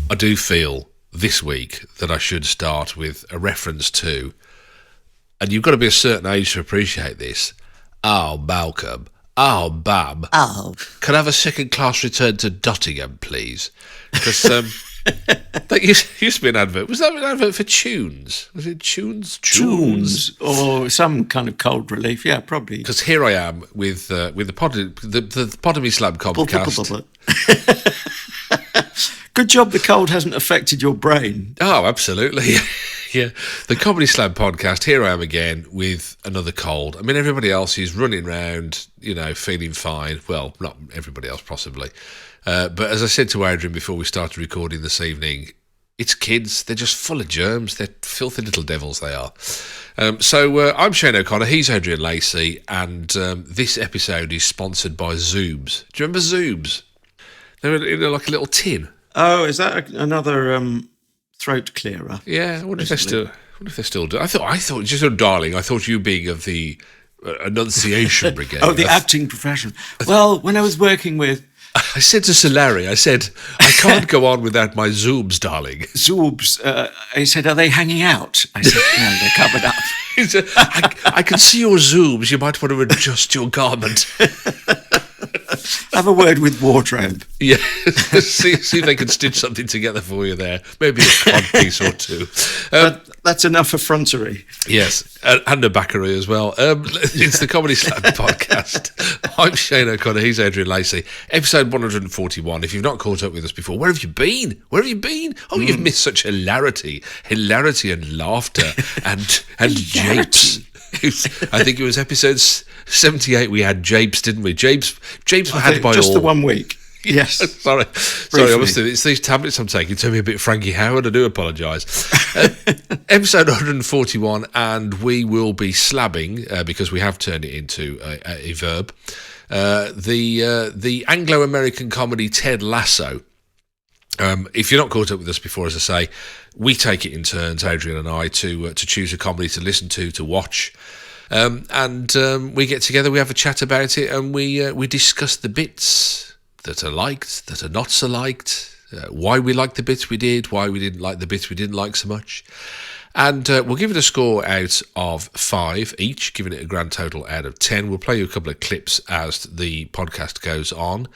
I do feel this week that I should start with a reference to, and you've got to be a certain age to appreciate this. Oh, Malcolm. Oh, Bab. Oh. Can I have a second-class return to Nottingham, please? Because that used to be an advert. Was that an advert for Tunes? Was it Tunes? Tunes. Or some kind of cold relief. Yeah, probably. Because here I am with the Podomy Slab podcast. Good job the cold hasn't affected your brain. Oh, absolutely. Yeah. The Comedy Slab podcast, here I am again with another cold. I mean, everybody else is running around, feeling fine. Well, not everybody else, possibly. But as I said to Adrian before we started recording this evening, it's kids. They're just full of germs. They're filthy little devils, they are. So I'm Shane O'Connor. He's Adrian Bailey. And this episode is sponsored by Zoobs. Do you remember Zoobs? They were in like a little tin. Oh, is that another throat clearer? Yeah, I wonder if they're still doing. I thought, just so darling, I thought you being of the Annunciation Brigade. Oh, the acting profession. Well, when I was working with... I said to Solari, I can't go on without my Zoobs, darling. Zoobs. He said, are they hanging out? I said, no, they're covered up. He said, I can see your Zoobs. You might want to adjust your garment. Have a word with wardrobe. Yeah, see if they can stitch something together for you there. Maybe a cod piece or two. That's enough effrontery. Yes, and a backery as well. It's the Comedy Slab podcast. I'm Shane O'Connor. He's Adrian Bailey. Episode 141. If you've not caught up with us before, where have you been? Oh, you've missed such hilarity and laughter and japes. I think it was episode 78 we had japes, didn't we? Japes were had by just all. The 1 week. Yes. Sorry, honestly, it's these tablets I'm taking. Turn me a bit Frankie Howard. I do apologise. Episode 141, and we will be slabbing because we have turned it into a verb. The Anglo-American comedy Ted Lasso. If you're not caught up with us before, as I say, we take it in turns, Adrian and I, to choose a comedy to listen to watch. And we get together, we have a chat about it, and we discuss the bits that are liked, that are not so liked, why we liked the bits we did, why we didn't like the bits we didn't like so much. And we'll give it a score out of 5 each, giving it a grand total out of 10. We'll play you a couple of clips as the podcast goes on.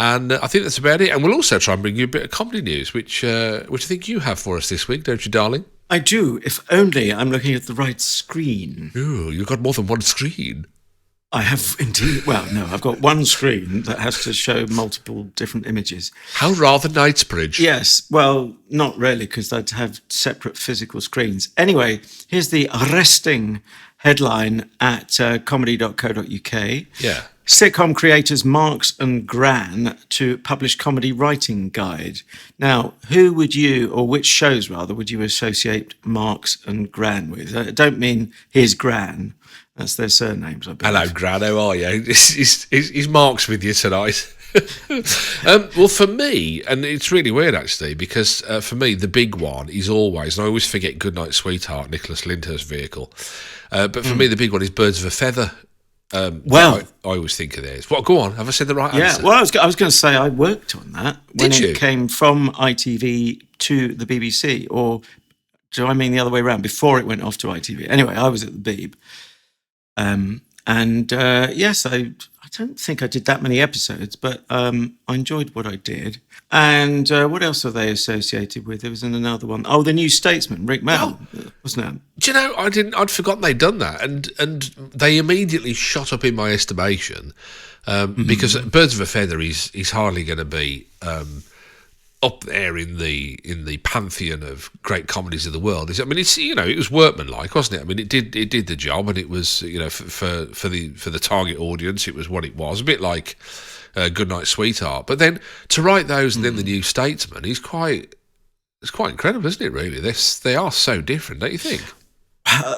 And I think that's about it. And we'll also try and bring you a bit of comedy news, which I think you have for us this week, don't you, darling? I do, if only I'm looking at the right screen. Oh, you've got more than one screen. I have indeed. Well, no, I've got one screen that has to show multiple different images. How rather Knightsbridge. Yes, well, not really, because I'd have separate physical screens. Anyway, here's the arresting headline at comedy.co.uk. Yeah. Sitcom creators Marks and Gran to publish comedy writing guide. Now, who would you, or which shows rather, would you associate Marks and Gran with? I don't mean his Gran. That's their surnames, I believe. Hello, Gran, how are you? He's Marks with you tonight. Well, for me, and it's really weird actually, because for me, the big one is always, and I always forget Goodnight Sweetheart, Nicholas Lyndhurst's vehicle, but for me, the big one is Birds of a Feather. I always think of theirs. What? Go on. Have I said the right answer? Yeah. Well, I was going to say I worked on that when Did you? It came from ITV to the BBC, or do I mean the other way around? Before it went off to ITV. Anyway, I was at the Beeb, yes, I don't think I did that many episodes, but I enjoyed what I did. And what else are they associated with? There was another one. Oh, The New Statesman, Rick Mell, wasn't it? Do you know, I'd forgotten they'd done that, and they immediately shot up in my estimation because Birds of a Feather is hardly going to be up there in the pantheon of great comedies of the world. I mean, it was workmanlike, wasn't it? I mean, it did the job, and it was for the target audience, it was what it was. A bit like Goodnight Sweetheart, but then to write those and then The New Statesman is quite incredible, isn't it? Really, they are so different, don't you think?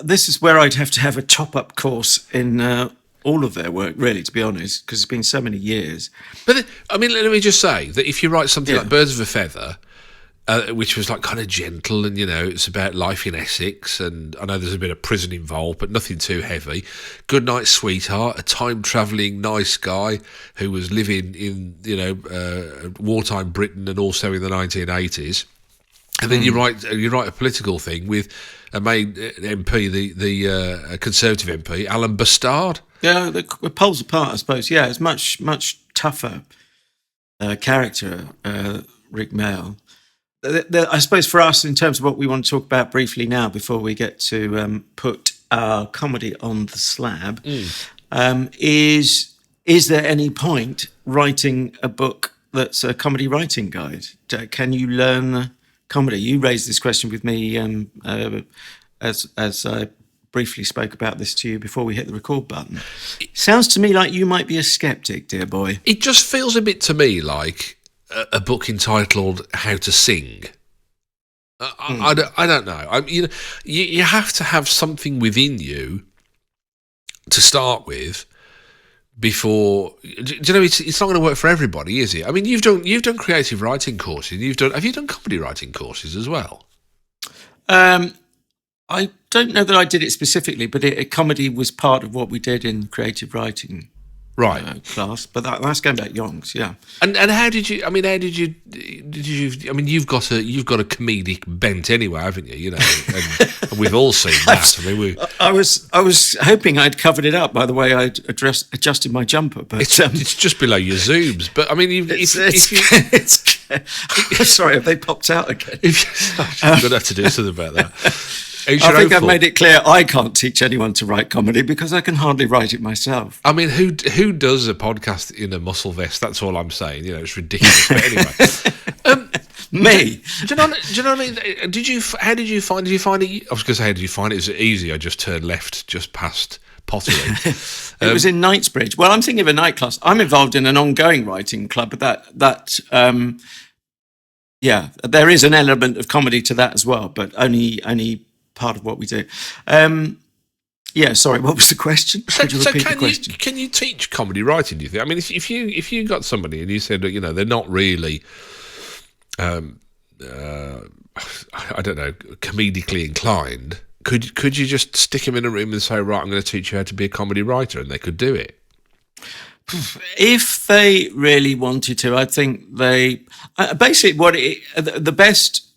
This is where I'd have to have a top-up course in all of their work, really, to be honest, because it's been so many years. But I mean, let me just say that if you write something like Birds of a Feather, which was like kind of gentle, and it's about life in Essex, and I know there's a bit of prison involved, but nothing too heavy. Goodnight Sweetheart, a time travelling nice guy who was living in wartime Britain and also in the 1980s. And then you write a political thing with a main MP, the Conservative MP, Alan Bastard. Yeah, the poles apart, I suppose. Yeah, it's much tougher character, Rick Mail. I suppose for us, in terms of what we want to talk about briefly now, before we get to put our comedy on the slab, is there any point writing a book that's a comedy writing guide? Can you learn comedy? You raised this question with me as I briefly spoke about this to you before we hit the record button. Sounds to me like you might be a skeptic, dear boy. It just feels a bit to me like a book entitled How to Sing. I don't know. You have to have something within you to start with before. Do you know, it's not going to work for everybody, is it? I mean, you've done creative writing courses. Have you done comedy writing courses as well? I don't know that I did it specifically, but comedy was part of what we did in creative writing. Right, class, but that's going back yonks, yeah. And how did you? I mean, I mean, you've got a comedic bent anyway, haven't you? And we've all seen that. I was hoping I'd covered it up by the way I'd adjusted my jumper, but it's just below your zooms. But I mean, sorry, have they popped out again? I'm gonna have to do something about that. I think I've made it clear I can't teach anyone to write comedy because I can hardly write it myself. I mean, who does a podcast in a muscle vest? That's all I'm saying. It's ridiculous. But anyway, me. Do you know what I mean? How did you find it? I was going to say, how did you find it? Is it easy? I just turned left just past Pottery. It was in Knightsbridge. Well, I'm thinking of a night class. I'm involved in an ongoing writing club, but there is an element of comedy to that as well, but only part of what we do. Sorry, what was the question? Could you repeat the question? Can you teach comedy writing, do you think? I mean, if you got somebody and you said, they're not really, I don't know, comedically inclined, could you just stick them in a room and say, right, I'm going to teach you how to be a comedy writer, and they could do it? If they really wanted to, I think they... basically, the best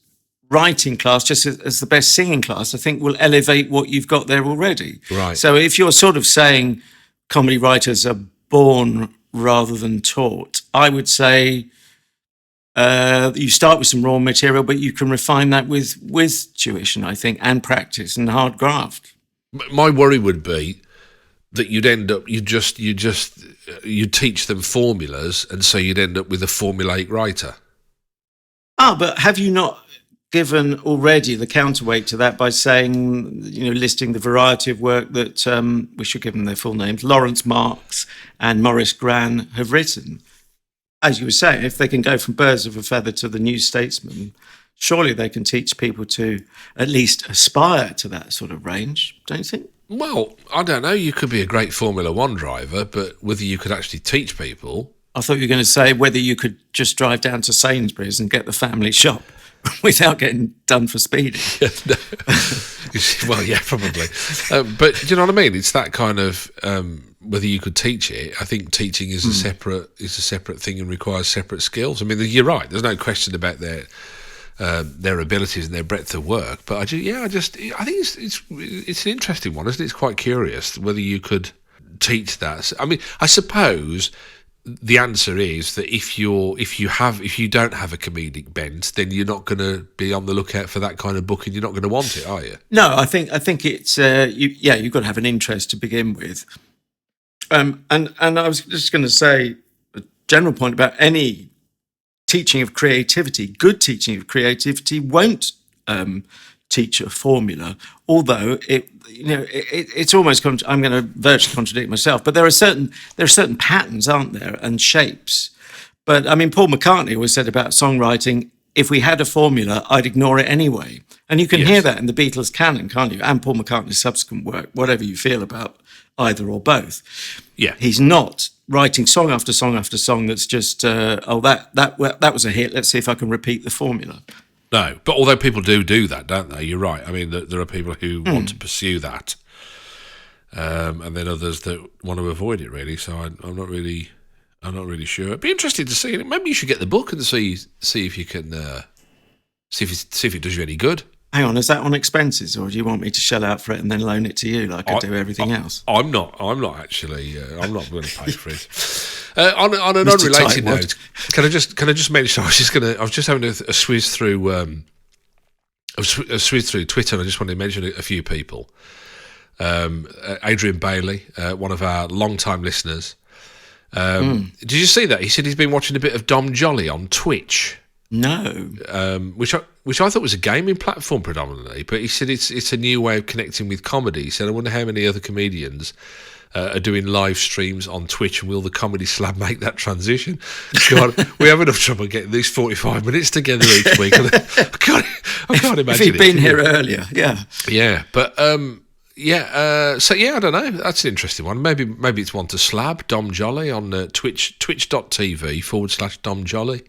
writing class, just as the best singing class, I think will elevate what you've got there already. Right. So if you're sort of saying comedy writers are born rather than taught, I would say you start with some raw material, but you can refine that with tuition, I think, and practice and hard graft. My worry would be that you'd end up, you teach them formulas, and so you'd end up with a formulaic writer. But have you not given already the counterweight to that by saying, listing the variety of work that, we should give them their full names, Lawrence Marks and Maurice Gran have written? As you were saying, if they can go from Birds of a Feather to the New Statesman, surely they can teach people to at least aspire to that sort of range, don't you think? Well, I don't know. You could be a great Formula One driver, but whether you could actually teach people... I thought you were going to say whether you could just drive down to Sainsbury's and get the family shop without getting done for speeding. Well, yeah, probably. But do you know what I mean? It's that kind of whether you could teach it. I think teaching is a separate thing and requires separate skills. I mean, you're right. There's no question about their abilities and their breadth of work. But I think it's an interesting one, isn't it? It's quite curious whether you could teach that. I mean, I suppose the answer is that if you don't have a comedic bent, then you're not going to be on the lookout for that kind of book, and you're not going to want it, are you? No, I think it's you've got to have an interest to begin with. And I was just going to say a general point about any teaching of creativity. Good teaching of creativity won't teach a formula, although it's almost. I'm going to virtually contradict myself, but there are certain patterns, aren't there, and shapes. But I mean, Paul McCartney always said about songwriting: if we had a formula, I'd ignore it anyway. And you can hear that in the Beatles canon, can't you? And Paul McCartney's subsequent work, whatever you feel about either or both. Yeah, he's not writing song after song after song that's just that was a hit. Let's see if I can repeat the formula. No, but although people do that, don't they? You're right. I mean, there are people who want to pursue that, and then others that want to avoid it. Really, so I'm not really sure. It'd be interesting to see. Maybe you should get the book and see if you can see if it does you any good. Hang on, is that on expenses, or do you want me to shell out for it and then loan it to you like I do everything else? I'm not actually. I'm not going to pay for it. On an unrelated note, can I just mention? I was just having a swizz through. A swizz through Twitter, and I just wanted to mention a few people. Adrian Bailey, one of our long-time listeners. Did you see that? He said he's been watching a bit of Dom Jolly on Twitch. No. Which I thought was a gaming platform predominantly, but he said it's a new way of connecting with comedy. He said, I wonder how many other comedians are doing live streams on Twitch, and will the Comedy Slab make that transition? God, we have enough trouble getting these 45 minutes together each week. I can't imagine if he'd been here earlier, yeah. Yeah, but... so I don't know. That's an interesting one. Maybe it's one to slab. Dom Jolly on twitch.tv/Dom Jolly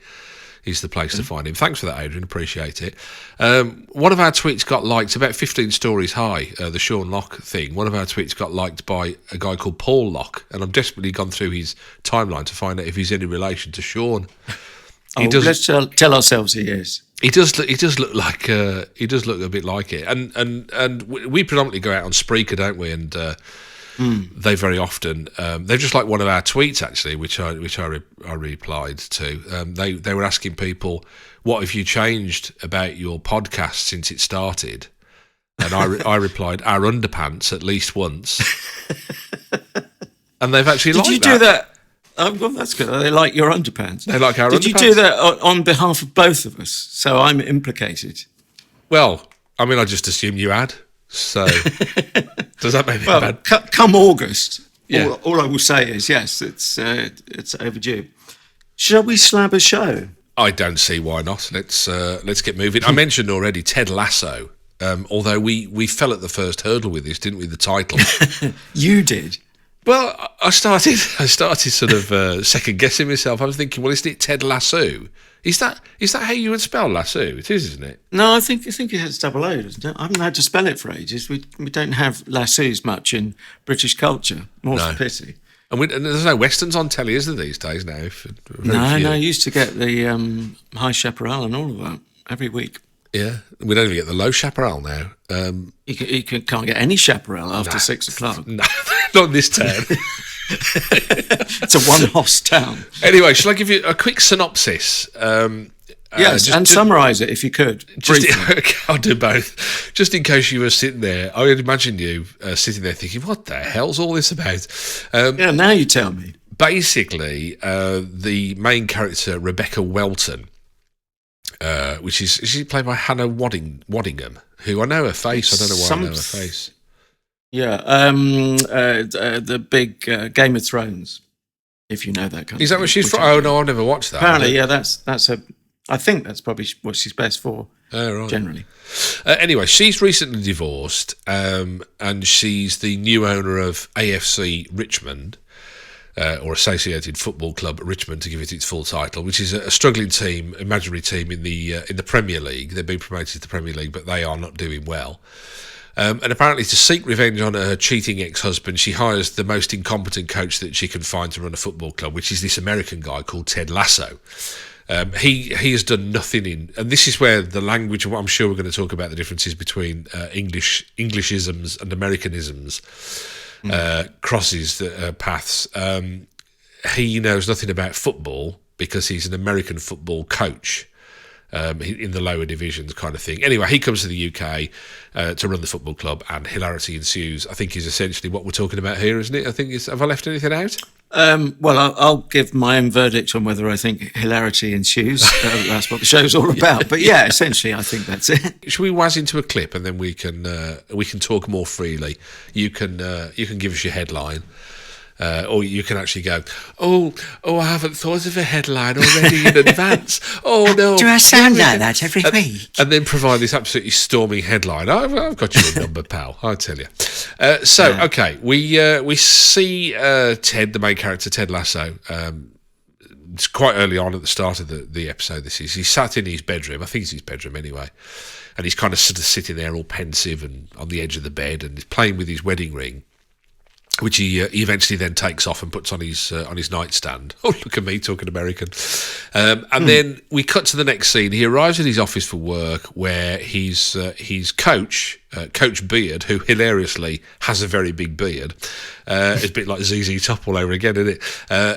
is the place to find him. Thanks for that, Adrian. Appreciate it. One of our tweets got liked, about 15 stories high, the Sean Locke thing. One of our tweets got liked by a guy called Paul Locke, and I've desperately gone through his timeline to find out if he's any relation to Sean. Let's tell ourselves he is. He does look like he does look a bit like it, and we predominantly go out on Spreaker, don't we? And they very often they're just like one of our tweets actually, which I replied to. They were asking people, what have you changed about your podcast since it started? And I replied, our underpants at least once. And they've actually liked that. Did you do that? Oh, well, that's good. They like your underpants. They like our underpants. Did you do that on behalf of both of us? So I'm implicated. Well, I mean, I just assumed you had. So does that make me bad? Come August, yeah. all I will say is yes, it's overdue. Shall we slab a show? I don't see why not. Let's get moving. I mentioned already Ted Lasso. Although we fell at the first hurdle with this, didn't we? The title. You did. Well, I started sort of second guessing myself. I was thinking, well, isn't it Ted Lasso? Is that how you would spell lasso? It is, isn't it? No, I think it has double O, doesn't it? I haven't had to spell it for ages. We don't have lassos much in British culture. More's the pity. And there's no westerns on telly, is there, these days now? No, I used to get the High Chaparral and all of that every week. Yeah, we don't even get the Low Chaparral now. You can't get any Chaparral after 6 o'clock. No, not in this town. It's a one-horse town. Anyway, shall I give you a quick synopsis? Yes, and summarise it if you could. I'll do both. Just in case you were sitting there, I would imagine you sitting there thinking, what the hell's all this about? Now you tell me. Basically, the main character, Rebecca Welton, which is she played by Hannah Waddingham, who I know her face. I don't know why I know her face. Yeah, the big Game of Thrones, if you know that kind of Is that what she's from? Oh, no, I've never watched that. Apparently, yeah, that's her. I think that's probably what she's best for, right. Generally. Anyway, she's recently divorced, and she's the new owner of AFC Richmond, or Associated Football Club Richmond, to give it its full title, which is a struggling team, imaginary team in the Premier League. They've been promoted to the Premier League, but they are not doing well. And apparently, to seek revenge on her cheating ex-husband, she hires the most incompetent coach that she can find to run a football club, which is this American guy called Ted Lasso. He has done nothing and this is where the language, I'm sure we're going to talk about the differences between Englishisms and Americanisms crosses the paths. He knows nothing about football because he's an American football coach. In the lower divisions kind of thing. Anyway, he comes to the UK to run the football club, and hilarity ensues, I think is essentially what we're talking about here, isn't it? Have I left anything out? Well, I'll give my own verdict on whether I think hilarity ensues. That's what the show's all about. But yeah, essentially, I think that's it. Should we whiz into a clip, and then we can talk more freely? You can give us your headline. Or you can actually go, oh, I haven't thought of a headline already in advance. Oh, no. Do I sound like that every week? And then provide this absolutely storming headline. I've got you a number, pal, I tell you. Okay, we see Ted, the main character, Ted Lasso, it's quite early on at the start of the episode. This is, he sat in his bedroom. I think it's his bedroom anyway, and he's kind of sort of sitting there all pensive and on the edge of the bed, and he's playing with his wedding ring, which he eventually then takes off and puts on his nightstand. Oh, look at me talking American. And then we cut to the next scene. He arrives at his office for work, where his coach, Coach Beard, who hilariously has a very big beard, is a bit like ZZ Top all over again, isn't it?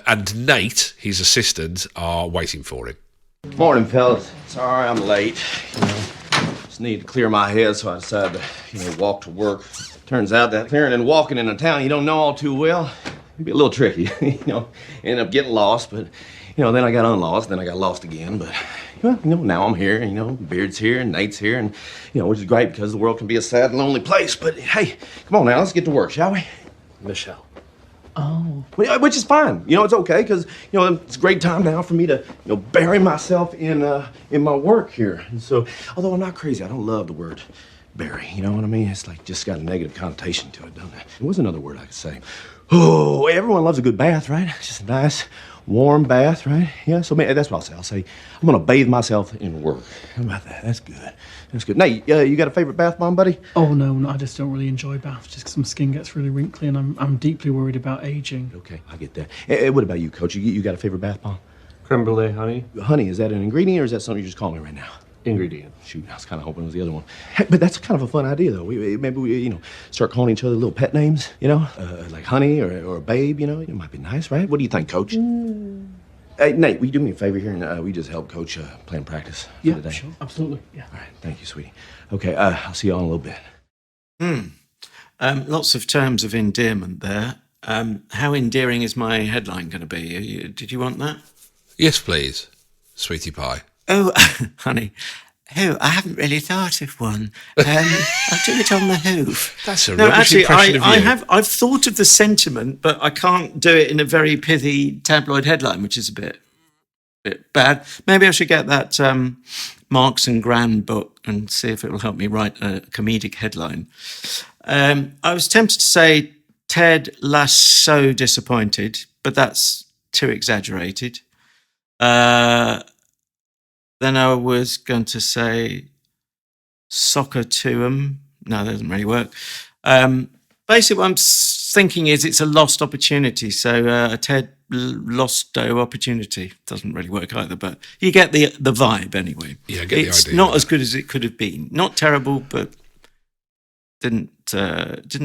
And Nate, his assistant, are waiting for him. Morning, fellas. Sorry I'm late. Just need to clear my head, so I decided to, walk to work. Turns out that clearing and walking in a town you don't know all too well can be a little tricky. End up getting lost, but then I got unlost, then I got lost again. But now I'm here. Beard's here and Nate's here, and which is great because the world can be a sad and lonely place. But hey, come on now, let's get to work, shall we? Michelle. Oh, which is fine. It's okay because it's a great time now for me to bury myself in my work here. And so, although I'm not crazy, I don't love the word bury. You know what I mean? It's like just got a negative connotation to it, doesn't it? There was another word I could say. Oh, everyone loves a good bath, right? Just a nice, warm bath, right? Yeah. So that's what I'll say. I'll say I'm gonna bathe myself in work. How about that? That's good. That's good. Nate, you got a favorite bath bomb, buddy? Oh no, I just don't really enjoy baths. Just 'cause my skin gets really wrinkly, and I'm deeply worried about aging. Okay, I get that. What about you, Coach? You got a favorite bath bomb? Creme brulee, honey. Honey, is that an ingredient or is that something you're just calling me right now? Ingredient. Shoot, I was kind of hoping it was the other one. Hey, but that's kind of a fun idea, though. Maybe we start calling each other little pet names, like Honey or Babe, It might be nice, right? What do you think, Coach? Hey, Nate, will you do me a favor here and we just help Coach plan practice for today? Sure, absolutely. Yeah. All right, thank you, sweetie. Okay, I'll see you all in a little bit. Lots of terms of endearment there. How endearing is my headline going to be? Did you want that? Yes, please, sweetie pie. Oh, honey. Oh, I haven't really thought of one. I'll do it on the hoof. That's a rubbish impression of you. I've thought of the sentiment, but I can't do it in a very pithy tabloid headline, which is a bit bad. Maybe I should get that Marks and Gran book and see if it will help me write a comedic headline. I was tempted to say Ted Lasso disappointed, but that's too exaggerated. Then I was going to say soccer to 'em. No, that doesn't really work. Basically, what I'm thinking is it's a lost opportunity. So a Ted Losto opportunity doesn't really work either, but you get the vibe anyway. Yeah, I get the idea. It's not as good as it could have been. Not terrible, but didn't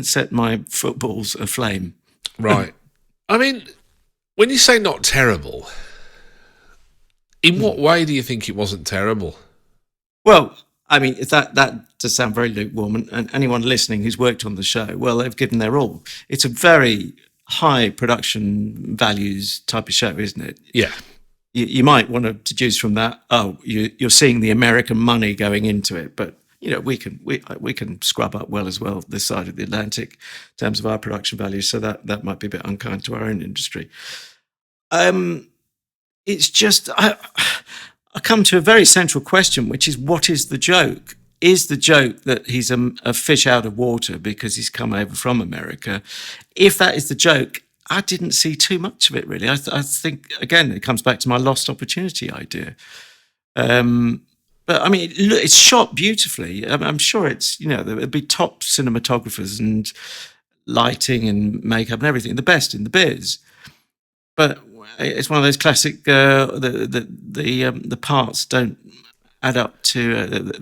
set my footballs aflame. Right. I mean, when you say not terrible, in what way do you think it wasn't terrible? Well, I mean, that does sound very lukewarm, and anyone listening who's worked on the show, well, they've given their all. It's a very high production values type of show, isn't it? Yeah. You might want to deduce from that, you're seeing the American money going into it, but we can scrub up well as well this side of the Atlantic in terms of our production values, so that might be a bit unkind to our own industry. It's just I come to a very central question, which is, what is the joke? Is the joke that he's a fish out of water because he's come over from America? If that is the joke, I didn't see too much of it, really. I think, again, it comes back to my lost opportunity idea. But, I mean, it's shot beautifully. I'm sure it's, there'll be top cinematographers and lighting and makeup and everything, the best in the biz. But it's one of those classic, the parts don't add up to...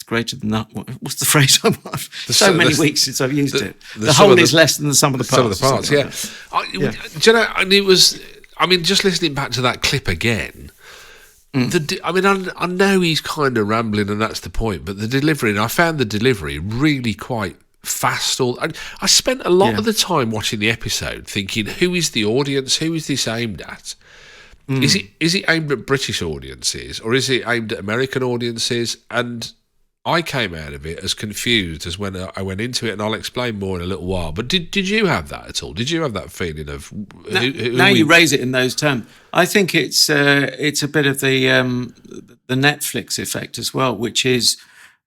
greater than that. What's the phrase I want? So many weeks since I've used it. The whole is less than the sum of the parts. Some of the parts, yeah. Do you know, and it was, I mean, just listening back to that clip again, I know he's kind of rambling and that's the point, but the delivery, and I found the delivery really quite fast. I spent a lot of the time watching the episode thinking, who is the audience? Who is this aimed at? Is it aimed at British audiences or is it aimed at American audiences? And I came out of it as confused as when I went into it, and I'll explain more in a little while. But did you have that at all? Did you have that feeling of... Now you raise it in those terms. I think it's a bit of the Netflix effect as well, which is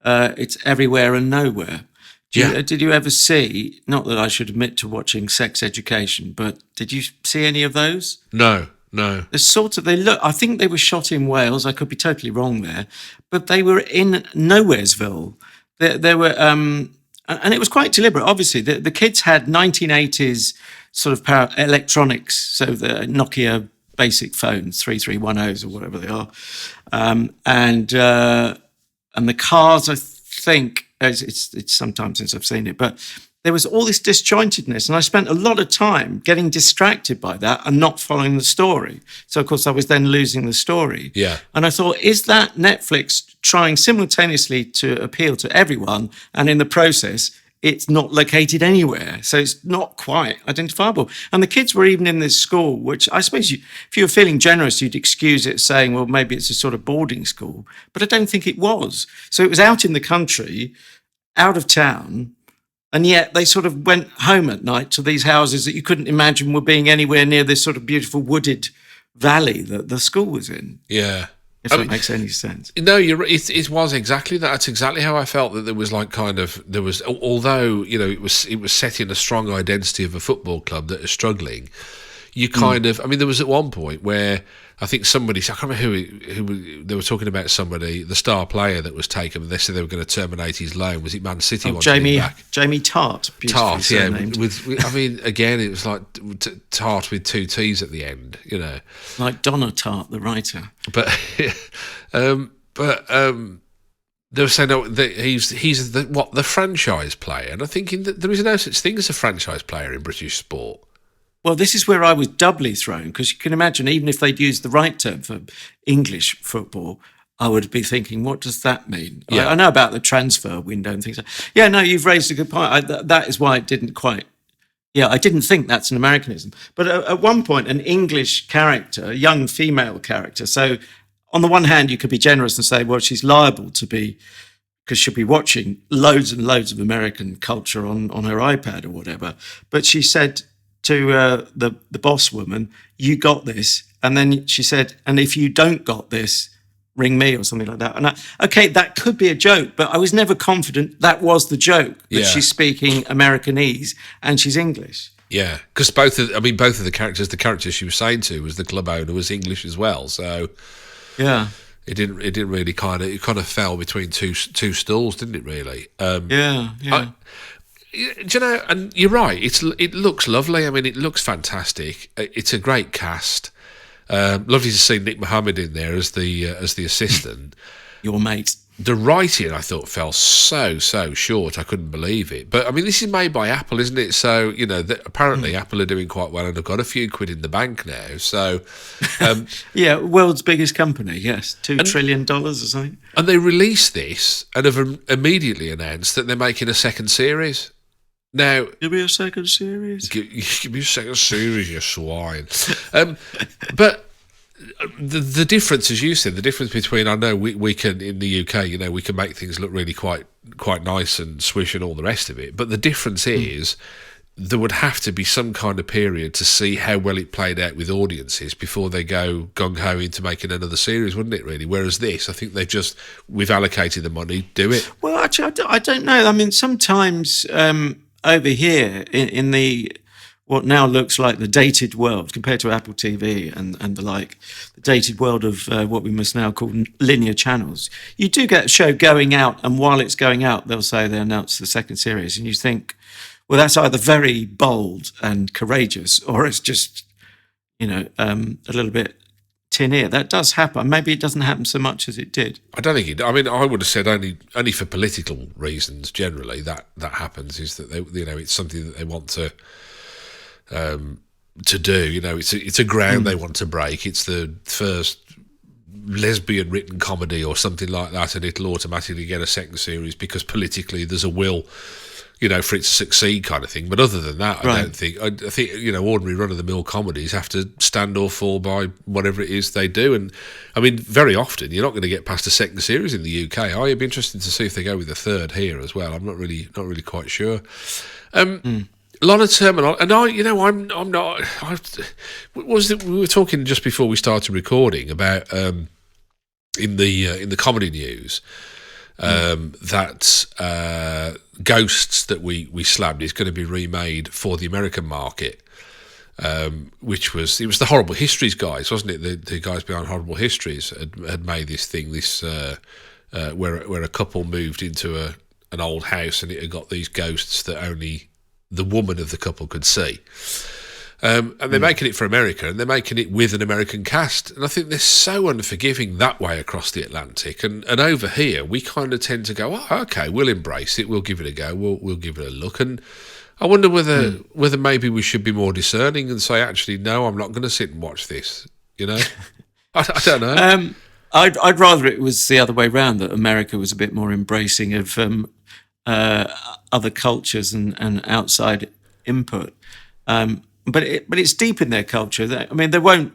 it's everywhere and nowhere. Did you ever see, not that I should admit to watching Sex Education, but did you see any of those? No, No. They look. I think they were shot in Wales. I could be totally wrong there, but they were in Nowheresville. There were, and it was quite deliberate. Obviously, the kids had 1980s sort of electronics, so the Nokia basic phones, 3310s or whatever they are, and the cars. I think it's sometime since I've seen it, but there was all this disjointedness, and I spent a lot of time getting distracted by that and not following the story. So, of course, I was then losing the story. Yeah. And I thought, is that Netflix trying simultaneously to appeal to everyone, and in the process, it's not located anywhere, so it's not quite identifiable. And the kids were even in this school, which I suppose if you were feeling generous, you'd excuse it saying, well, maybe it's a sort of boarding school. But I don't think it was. So it was out in the country, out of town, and yet they sort of went home at night to these houses that you couldn't imagine were being anywhere near this sort of beautiful wooded valley that the school was in. Yeah. If that makes any sense. No, you're right. It was exactly that. That's exactly how I felt, that there was although, it was set in a strong identity of a football club that is struggling. You kind of, there was at one point where I think somebody, I can't remember who they were talking about, somebody, the star player that was taken, and they said they were going to terminate his loan. Was it Man City? Jamie Tart. Tart, yeah. Again, it was like Tart with two T's at the end, Like Donna Tart, the writer. But, they were saying that he's the franchise player, and I'm thinking that there is no such thing as a franchise player in British sport. Well, this is where I was doubly thrown, because you can imagine, even if they'd used the right term for English football, I would be thinking, what does that mean? Yeah. I know about the transfer window and things like that. Yeah, no, you've raised a good point. That is why it didn't quite... Yeah, I didn't think that's an Americanism. But at one point, an English character, a young female character, so on the one hand, you could be generous and say, well, she's liable to be, because she'll be watching loads and loads of American culture on her iPad or whatever. But she said to the boss woman, you got this. And then she said, and if you don't got this, ring me, or something like that. And okay, that could be a joke, but I was never confident that was the joke, that she's speaking Americanese and she's English. Yeah, because both of the character she was saying to was the club owner was English as well. So yeah, it didn't really it kind of fell between two stools, didn't it? Really? Yeah. Do you know? And you're right. It looks lovely. It looks fantastic. It's a great cast. Lovely to see Nick Mohammed in there as the assistant. Your mate. The writing, I thought, fell so short. I couldn't believe it. But this is made by Apple, isn't it? So apparently Apple are doing quite well and have got a few quid in the bank now. So yeah, world's biggest company. Yes, $2 trillion or something. And they released this and have immediately announced that they're making a second series. Now, give me a second series. Give me a second series, you swine. But the difference, as you said, the difference between, I know we can, in the UK, we can make things look really quite nice and swish and all the rest of it. But the difference is there would have to be some kind of period to see how well it played out with audiences before they go gung-ho into making another series, wouldn't it, really? Whereas this, I think we've allocated the money, do it. Well, actually, I don't know. Sometimes... over here in the what now looks like the dated world compared to Apple TV and the like, the dated world of what we must now call linear channels, you do get a show going out, and while it's going out, they'll say they announced the second series, and you think, well, that's either very bold and courageous, or it's just, a little bit tin ear. That does happen. Maybe it doesn't happen so much as it did. I don't think it. I would have said only for political reasons. Generally, that happens is that it's something that they want to do. It's a ground they want to break. It's the first lesbian written comedy or something like that, and it'll automatically get a second series because politically there's a will. For it to succeed, kind of thing. But other than that, I don't think. I think ordinary run-of-the-mill comedies have to stand or fall by whatever it is they do. And very often you're not going to get past a second series in the UK. It'd be interesting to see if they go with a third here as well. I'm not really quite sure. A lot of terminology, and I'm not. We were talking just before we started recording about in the comedy news. That Ghosts that we slabbed is going to be remade for the American market, which was the Horrible Histories guys, wasn't it? The guys behind Horrible Histories had made this thing, where a couple moved into an old house and it had got these ghosts that only the woman of the couple could see. And they're making it for America, and they're making it with an American cast. And I think they're so unforgiving that way across the Atlantic. And over here, we kind of tend to go, oh, okay, we'll embrace it. We'll give it a go. We'll give it a look. And I wonder whether maybe we should be more discerning and say, actually, no, I'm not going to sit and watch this. You know, I don't know. I'd rather it was the other way round, that America was a bit more embracing of other cultures and outside input. But it's deep in their culture. I mean, they won't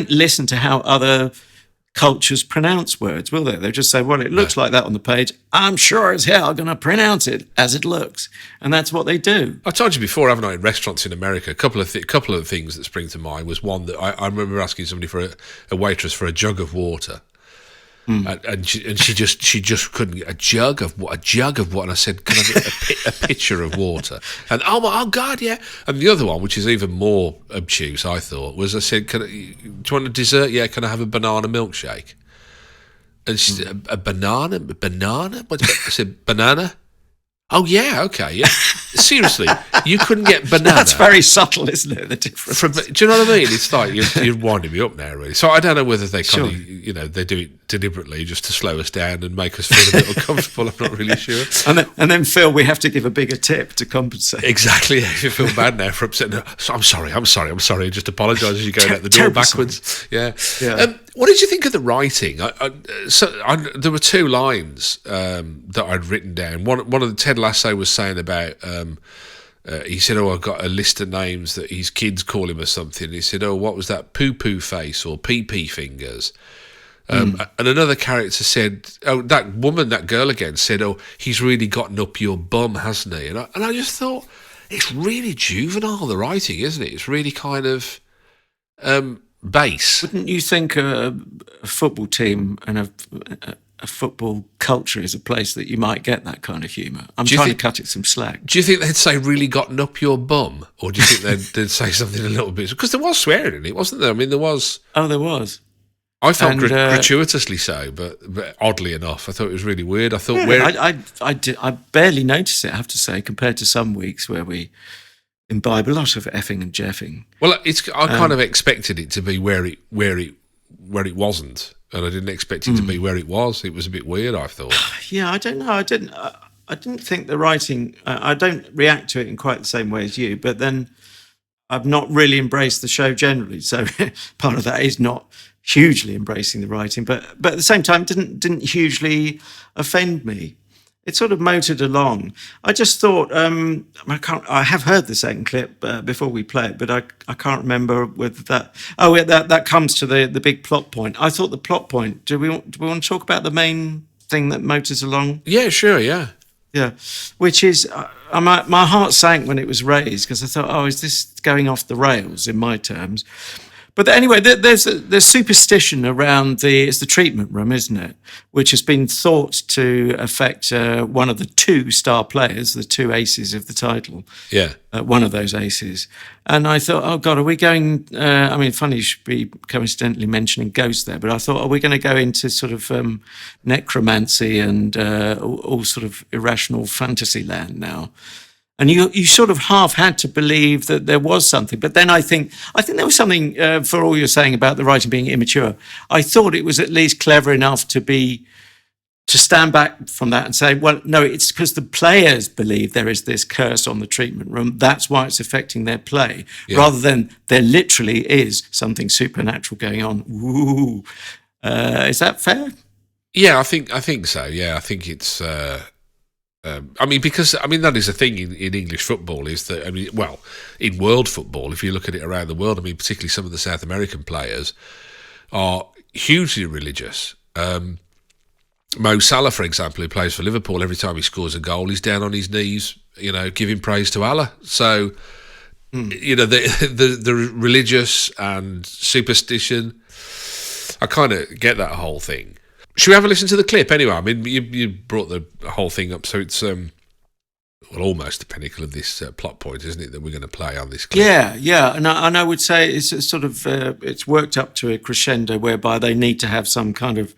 listen to how other cultures pronounce words, will they? They'll just say, well, it looks like that on the page. I'm sure as hell going to pronounce it as it looks. And that's what they do. I told you before, haven't I, in restaurants in America, a couple of things that spring to mind was one that I remember asking somebody for a waitress for a jug of water. And she just couldn't get a jug of what, and I said, can I get a pitcher of water? And oh God, yeah. And the other one, which is even more obtuse, I thought, was I said, do you want a dessert? Yeah, can I have a banana milkshake? And she said, a banana? What? I said, banana? Oh yeah, okay, yeah. Seriously, you couldn't get banana. That's very subtle, isn't it? The difference. Do you know what I mean? It's like you're winding me up now, really. So I don't know whether they kind of, they do it deliberately just to slow us down and make us feel a bit uncomfortable. I'm not really sure. And then Phil, we have to give a bigger tip to compensate. Exactly. Yeah, if you feel bad now for upsetting. I'm sorry. Just apologise as you go out the door backwards. Sorry. Yeah. What did you think of the writing? There were two lines that I'd written down. One of the Ted Lasso was saying about. He said, "Oh, I've got a list of names that his kids call him or something." He said, "Oh, what was that? Poo-poo face or pee-pee fingers?" And another character said, "Oh, that girl again said, oh, he's really gotten up your bum, hasn't he?" And I just thought, it's really juvenile, the writing, isn't it? It's really kind of base. Wouldn't you think a football team and a football culture is a place that you might get that kind of humour? I'm trying to cut it some slack. Do you think they'd say really gotten up your bum? Or do you think they'd say something a little bit? Because there was swearing in it, wasn't there? I mean, there was. Oh, there was. I felt gratuitously so, but oddly enough, I thought it was really weird. I thought, I barely noticed it, I have to say, compared to some weeks where we imbibe a lot of effing and jeffing. Well, I kind of expected it to be where it wasn't, and I didn't expect it to be where it was. It was a bit weird, I thought. Yeah, I don't know. I didn't think the writing. I don't react to it in quite the same way as you, but then I've not really embraced the show generally. So part of that is not hugely embracing the writing, but at the same time, didn't hugely offend me. It sort of motored along. I just thought, I have heard the second clip before we play it, but I can't remember whether that. Oh, yeah, that comes to the big plot point. I thought the plot point. Do we want to talk about the main thing that motors along? Yeah, sure, yeah. Yeah, which is, my heart sank when it was raised because I thought, oh, is this going off the rails in my terms? But anyway, there's superstition around it's the treatment room, isn't it? Which has been thought to affect one of the two star players, the two aces of the title. Yeah. One of those aces. And I thought, oh God, are we going, funny you should be coincidentally mentioning ghosts there, but I thought, are we going to go into sort of necromancy and all sort of irrational fantasy land now? And you sort of half had to believe that there was something. But then I think there was something, for all you're saying about the writing being immature, I thought it was at least clever enough to stand back from that and say, well, no, it's because the players believe there is this curse on the treatment room. That's why it's affecting their play, rather than there literally is something supernatural going on. Ooh. Is that fair? Yeah, I think so. Yeah, I think it's... because that is the thing in English football is that, in world football, if you look at it around the world, particularly some of the South American players are hugely religious. Mo Salah, for example, who plays for Liverpool, every time he scores a goal, he's down on his knees, giving praise to Allah. So, the religious and superstition, I kind of get that whole thing. Should we have a listen to the clip anyway? You brought the whole thing up, so it's almost the pinnacle of this plot point, isn't it? That we're going to play on this clip. Yeah, and I would say it's a sort of it's worked up to a crescendo whereby they need to have some kind of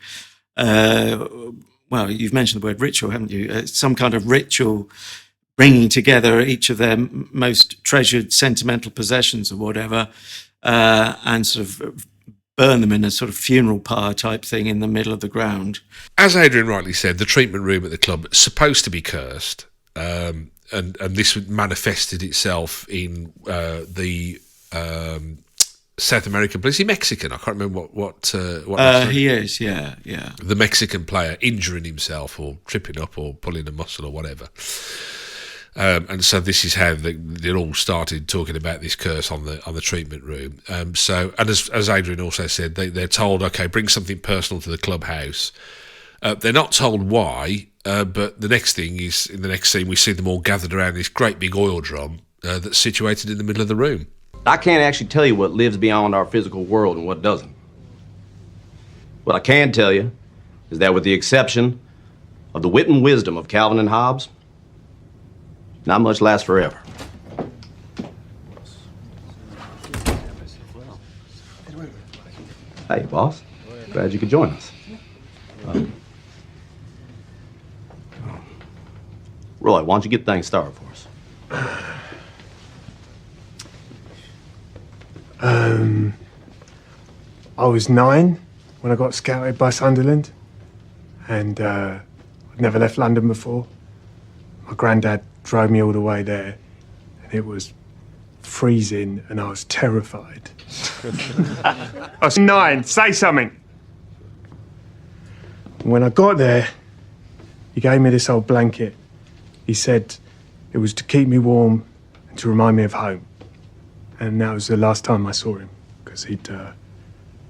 well, you've mentioned the word ritual, haven't you? Some kind of ritual bringing together each of their most treasured sentimental possessions or whatever, and sort of burn them in a sort of funeral pyre type thing in the middle of the ground. As Adrian rightly said, the treatment room at the club is supposed to be cursed, and this manifested itself in the South American player. Is he Mexican? I can't remember what he is, yeah. The Mexican player injuring himself or tripping up or pulling a muscle or whatever. And so this is how they all started talking about this curse on the treatment room. So, and as Adrian also said, they're told, okay, bring something personal to the clubhouse. They're not told why, but the next thing is, in the next scene, we see them all gathered around this great big oil drum that's situated in the middle of the room. I can't actually tell you what lives beyond our physical world and what doesn't. What I can tell you is that with the exception of the wit and wisdom of Calvin and Hobbes, not much lasts forever. Hey, boss. Glad you could join us. Roy, why don't you get things started for us? I was 9 when I got scouted by Sunderland, and I'd never left London before. My granddad drove me all the way there, and it was freezing, and I was terrified. I was 9, say something! When I got there, he gave me this old blanket. He said it was to keep me warm and to remind me of home. And that was the last time I saw him, because he'd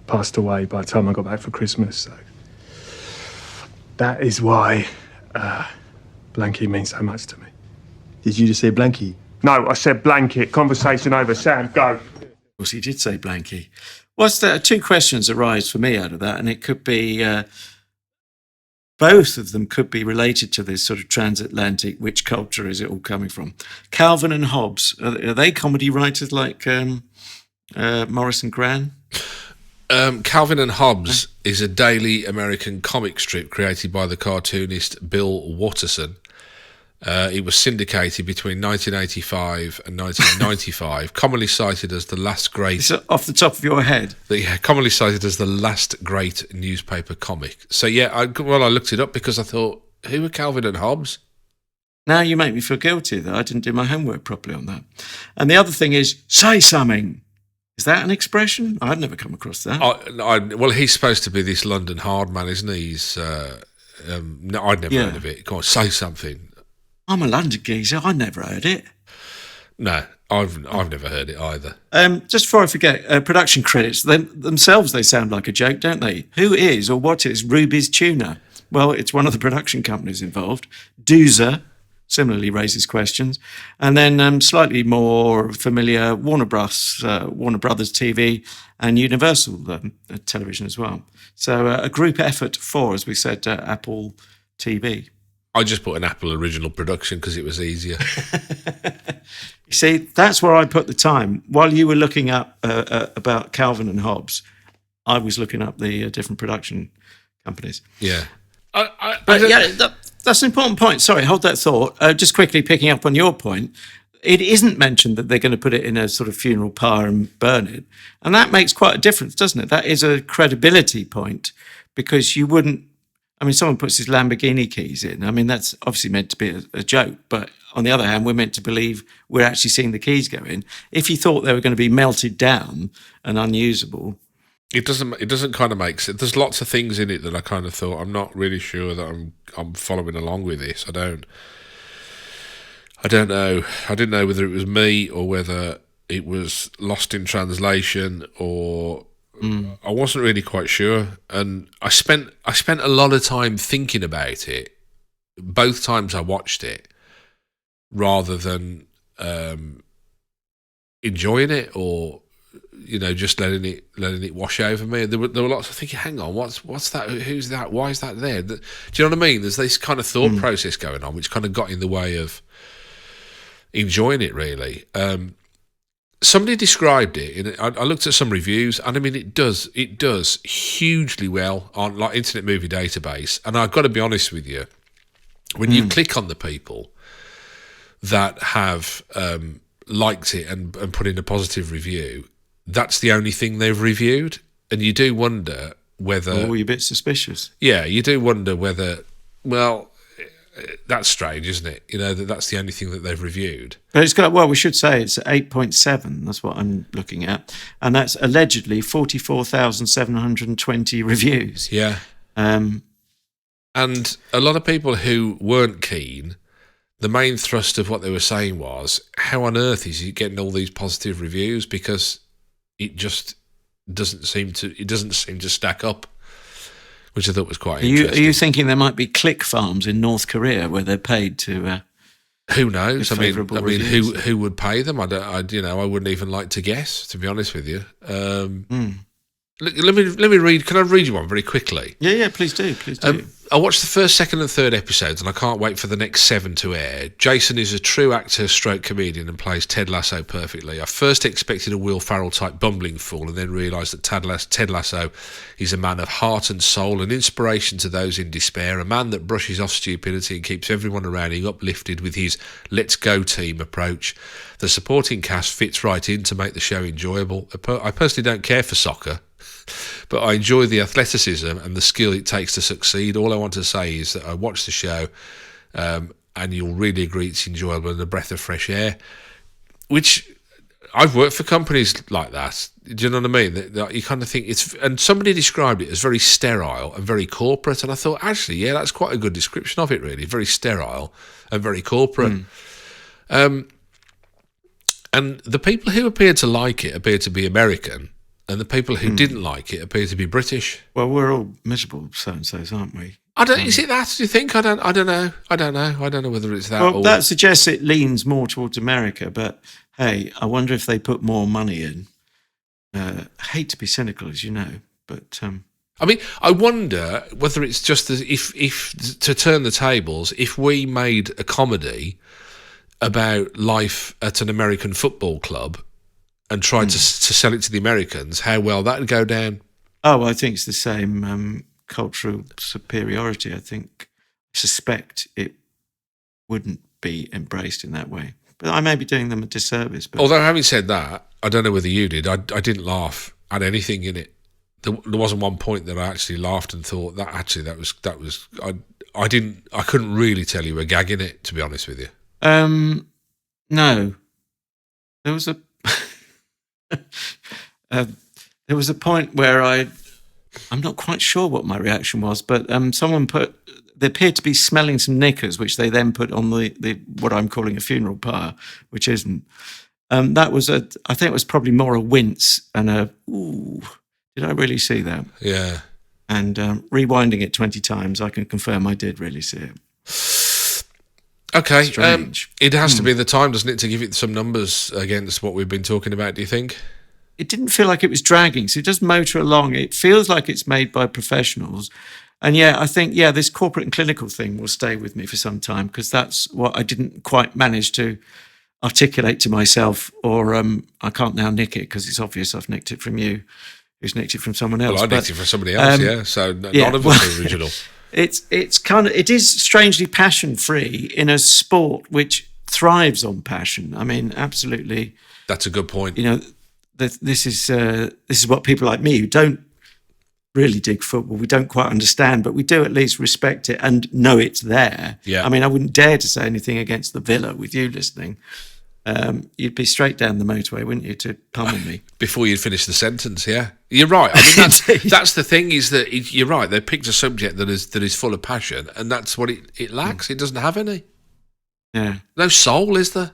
passed away by the time I got back for Christmas. So that is why Blanky means so much to me. Did you just say Blanky? No, I said blanket. Conversation over. Sam, go. Of course, he did say Blanky. What's the two questions arise for me out of that, and it could be both of them could be related to this sort of transatlantic. Which culture is it all coming from? Calvin and Hobbes, are they comedy writers like Morris and Gran? Calvin and Hobbes is a daily American comic strip created by the cartoonist Bill Watterson. It was syndicated between 1985 and 1995, commonly cited as the last great... Is it off the top of your head? Commonly cited as the last great newspaper comic. So yeah, I looked it up because I thought, who are Calvin and Hobbes? Now you make me feel guilty that I didn't do my homework properly on that. And the other thing is, say something. Is that an expression? I'd never come across that. Well, he's supposed to be this London hard man, isn't he? He's, no, I'd never heard of it. Go on, say something. I'm a London geezer. I never heard it. No, I've never heard it either. Just before I forget, production credits themselves, they sound like a joke, don't they? Who is or what is Ruby's Tuna? Well, it's one of the production companies involved. Doozer similarly raises questions, and then slightly more familiar Warner Brothers TV and Universal Television as well. So a group effort for, as we said, Apple TV. I just put an Apple original production because it was easier. You see, that's where I put the time. While you were looking up about Calvin and Hobbes, I was looking up the different production companies. Yeah. That's an important point. Sorry, hold that thought. Just quickly picking up on your point, it isn't mentioned that they're going to put it in a sort of funeral pyre and burn it. And that makes quite a difference, doesn't it? That is a credibility point, because you wouldn't, I mean, someone puts his Lamborghini keys in. I mean, that's obviously meant to be a joke. But on the other hand, we're meant to believe we're actually seeing the keys go in. If you thought they were going to be melted down and unusable... It doesn't kind of make sense. There's lots of things in it that I kind of thought, I'm not really sure that I'm following along with this. I don't know. I didn't know whether it was me or whether it was lost in translation or... I wasn't really quite sure, and I spent a lot of time thinking about it both times I watched it, rather than enjoying it or just letting it wash over me. There were lots of thinking. Hang on, what's that? Who's that? Why is that there? Do you know what I mean? There's this kind of thought process going on, which kind of got in the way of enjoying it really. Somebody described it. I looked at some reviews, and I mean, it does hugely well on like Internet Movie Database. And I've got to be honest with you, when you click on the people that have liked it and put in a positive review, that's the only thing they've reviewed, and you do wonder whether. Oh, you're a bit suspicious. Yeah, you do wonder whether. Well, that's strange, isn't it? You know, that's the only thing that they've reviewed. But it's got, well, we should say it's 8.7. That's what I'm looking at. And that's allegedly 44,720 reviews. Yeah. And a lot of people who weren't keen, the main thrust of what they were saying was, how on earth is he getting all these positive reviews? Because it just doesn't seem to stack up. Which I thought was quite interesting. Are you thinking there might be click farms in North Korea where they're paid to? Who knows? I mean, reviews? who would pay them? I wouldn't even like to guess. To be honest with you, let me read. Can I read you one very quickly? Yeah, please do. I watched the first, second, and third episodes, and I can't wait for the next 7 to air. Jason is a true actor, stroke comedian, and plays Ted Lasso perfectly. I first expected a Will Ferrell type bumbling fool, and then realised that Ted Lasso is a man of heart and soul, an inspiration to those in despair, a man that brushes off stupidity and keeps everyone around him uplifted with his "let's go team" approach. The supporting cast fits right in to make the show enjoyable. I personally don't care for soccer, but I enjoy the athleticism and the skill it takes to succeed. All I want to say is that I watched the show and you'll really agree it's enjoyable and a breath of fresh air, which I've worked for companies like that. Do you know what I mean? That you kind of think it's... And somebody described it as very sterile and very corporate, and I thought, actually, yeah, that's quite a good description of it, really. Very sterile and very corporate. And the people who appeared to like it appeared to be American, and the people who didn't like it appear to be British. Well, we're all miserable so-and-sos, aren't we? Is it that? Do you think? I don't know. I don't know whether it's that. Well, that suggests it leans more towards America. But hey, I wonder if they put more money in. I hate to be cynical, as you know, but I mean, I wonder whether it's just that if to turn the tables, if we made a comedy about life at an American football club and tried to sell it to the Americans, how well that would go down. Oh, I think it's the same cultural superiority. I suspect it wouldn't be embraced in that way. But I may be doing them a disservice. But although, having said that, I don't know whether you did. I didn't laugh at anything in it. There wasn't one point that I actually laughed and thought that was. I couldn't really tell you a gag in it, to be honest with you. No, there was a. There was a point where I'm not quite sure what my reaction was, but someone they appeared to be smelling some knickers, which they then put on the what I'm calling a funeral pyre, which isn't. That was I think it was probably more a wince and a, ooh, did I really see that? Yeah. And rewinding it 20 times, I can confirm I did really see it. Okay, Strange. It has to be the time, doesn't it, to give it some numbers against what we've been talking about, do you think? It didn't feel like it was dragging, so it does motor along. It feels like it's made by professionals. And yeah, I think, this corporate and clinical thing will stay with me for some time, because that's what I didn't quite manage to articulate to myself, or I can't now nick it, because it's obvious I've nicked it from you, who's nicked it from someone else. Well, I nicked it from somebody else, so none of us are original. It is strangely passion-free in a sport which thrives on passion. I mean, absolutely. That's a good point. You know, this is what people like me who don't really dig football, we don't quite understand, but we do at least respect it and know it's there. Yeah. I mean, I wouldn't dare to say anything against the Villa with you listening. You'd be straight down the motorway, wouldn't you, to pummel me? Before you'd finish the sentence, yeah. You're right. I mean, that's the thing, is that you're right. They picked a subject that is full of passion, and that's what it lacks. It doesn't have any. Yeah. No soul, is there?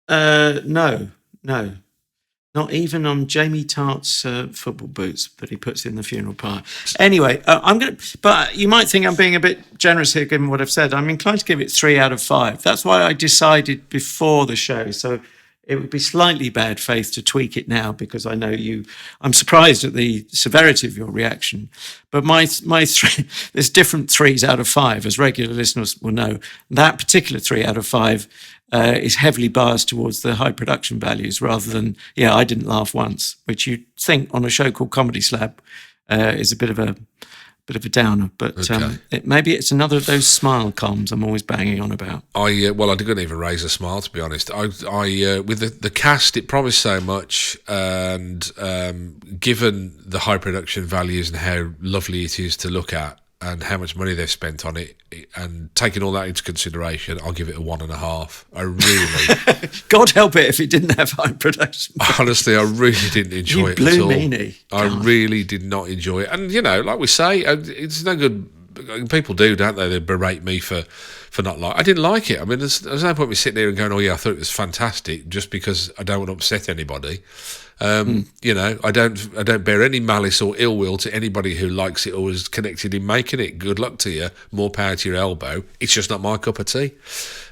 No. Not even on Jamie Tart's football boots that he puts in the funeral pyre. Anyway, but you might think I'm being a bit generous here given what I've said. I'm inclined to give it 3 out of 5. That's why I decided before the show. So it would be slightly bad faith to tweak it now, because I know you. I'm surprised at the severity of your reaction. But my three, there's different 3s out of 5, as regular listeners will know. That particular 3 out of 5 is heavily biased towards the high production values, rather than I didn't laugh once, which you'd think on a show called Comedy Slab is a bit of a downer, but maybe it's another of those smile comms I'm always banging on about. I didn't even raise a smile, to be honest. I with the cast, it promised so much, and given the high production values and how lovely it is to look at, and how much money they've spent on it, and taking all that into consideration, I'll give it a 1.5. I really... God help it if it didn't have high production. Honestly, I really didn't enjoy it at all. Meanie. I really did not enjoy it. And, like we say, it's no good... People do, don't they? They berate me for not like... I didn't like it. I mean, there's no point me sitting there and going, oh, yeah, I thought it was fantastic, just because I don't want to upset anybody. I don't bear any malice or ill will to anybody who likes it or is connected in making it. Good luck to you. More power to your elbow. It's just not my cup of tea.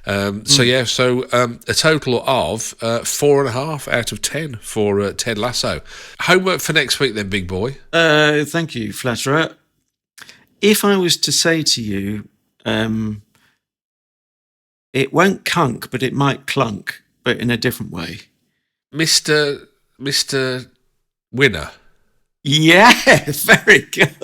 So a total of 4.5 out of 10 for Ted Lasso. Homework for next week then, big boy. Thank you, Flatterer. If I was to say to you, it won't kunk, but it might clunk, but in a different way. Mr. Winner. Yeah, very good.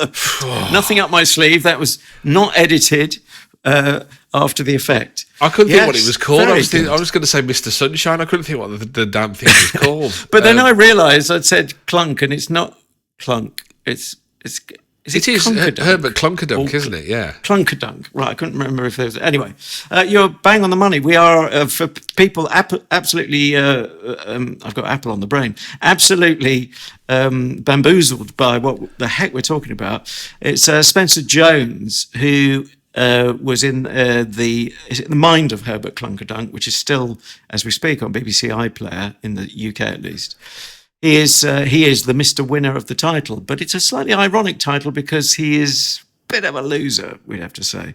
Nothing up my sleeve. That was not edited after the effect. I couldn't think what it was called. I was going to say Mr. Sunshine. I couldn't think what the damn thing was called. But then I realised I'd said clunk, and it's not clunk. It is Herbert Clunkerdunk, isn't it? Yeah. Clunkerdunk. Right, I couldn't remember if there was... Anyway, you're bang on the money. We are, for people absolutely... I've got apple on the brain. Absolutely bamboozled by what the heck we're talking about. It's Spencer Jones, who was in the mind of Herbert Clunkerdunk, which is still, as we speak, on BBC iPlayer, in the UK at least. He is the Mr. Winner of the title, but it's a slightly ironic title because he is a bit of a loser, we'd have to say.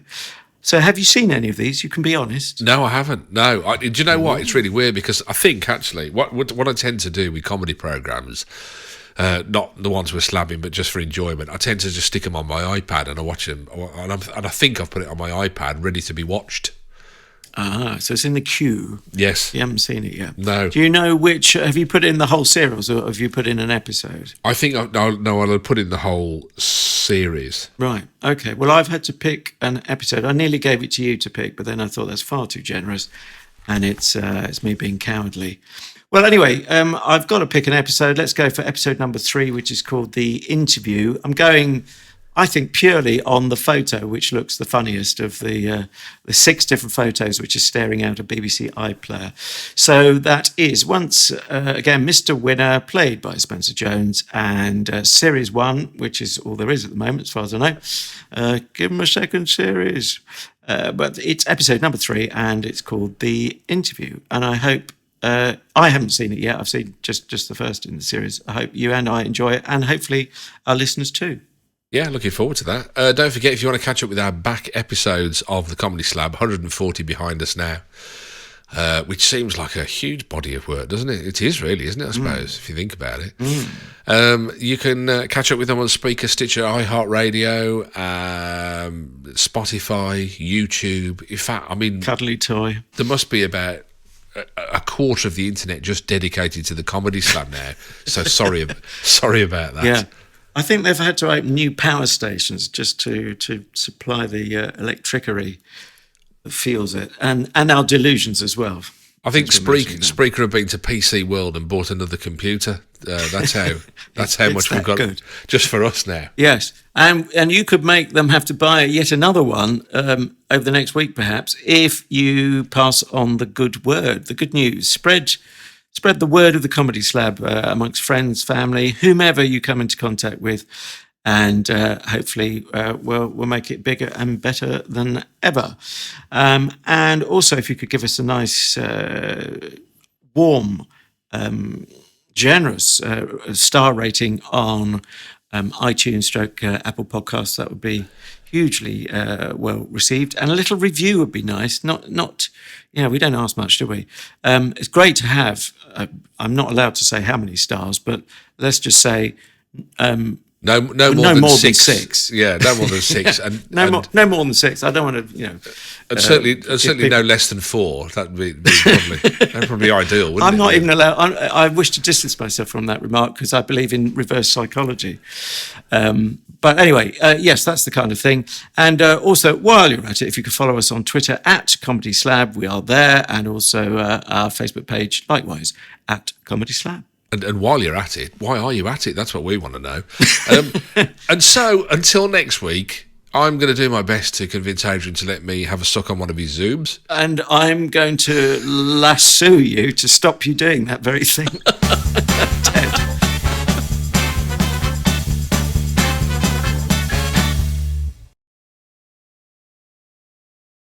So have you seen any of these? You can be honest. No, I haven't. No. Do you know what? It's really weird because I think, actually, what I tend to do with comedy programmes, not the ones we're slabbing, but just for enjoyment, I tend to just stick them on my iPad and I watch them. And I think I've put it on my iPad ready to be watched. Ah, so it's in the queue. Yes. You haven't seen it yet? No. Do you know which... Have you put in the whole series or have you put in an episode? I think... I'll put in the whole series. Right. Okay. Well, I've had to pick an episode. I nearly gave it to you to pick, but then I thought that's far too generous and it's me being cowardly. Well, anyway, I've got to pick an episode. Let's go for episode number 3, which is called The Interview. I'm going... I think purely on the photo, which looks the funniest of the 6 different photos which are staring out a BBC iPlayer. So that is once again Mr. Winner, played by Spencer Jones, and Series 1, which is all there is at the moment, as far as I know. Give them a second series, but it's episode number 3, and it's called The Interview. And I hope. I haven't seen it yet. I've seen just the first in the series. I hope you and I enjoy it, and hopefully our listeners too. Yeah, looking forward to that. Don't forget, if you want to catch up with our back episodes of the Comedy Slab, 140 behind us now, which seems like a huge body of work, doesn't it? It is really, isn't it, I suppose, if you think about it. You can catch up with them on Spreaker, Stitcher, iHeartRadio, Spotify, YouTube. In fact, I mean... Cuddly toy. There must be about a quarter of the internet just dedicated to the Comedy Slab now. So sorry about that. Yeah. I think they've had to open new power stations just to supply the electricity that fuels it, and our delusions as well. I think Spreaker have been to PC World and bought another computer. That's how much we've got good. Just for us now. Yes, and you could make them have to buy yet another one over the next week, perhaps, if you pass on the good word, the good news. Spread the word of the Comedy Slab amongst friends, family, whomever you come into contact with, and hopefully we'll make it bigger and better than ever. And also, if you could give us a nice, warm, generous star rating on iTunes stroke Apple Podcasts, that would be hugely well received. And a little review would be nice. Not we don't ask much, do we? It's great to have, I'm not allowed to say how many stars, but let's just say... No more than six. Yeah, no more than six. Yeah, and no more than six. I don't want to, And certainly no less than 4. That would be probably ideal, wouldn't it? I'm not even allowed... I wish to distance myself from that remark because I believe in reverse psychology. But anyway, yes, that's the kind of thing. And also, while you're at it, if you could follow us on Twitter at Comedy Slab, we are there. And also our Facebook page, likewise, at Comedy Slab. And while you're at it, why are you at it? That's what we want to know. And so, until next week, I'm going to do my best to convince Adrian to let me have a suck on one of his Zooms. And I'm going to lasso you to stop you doing that very thing.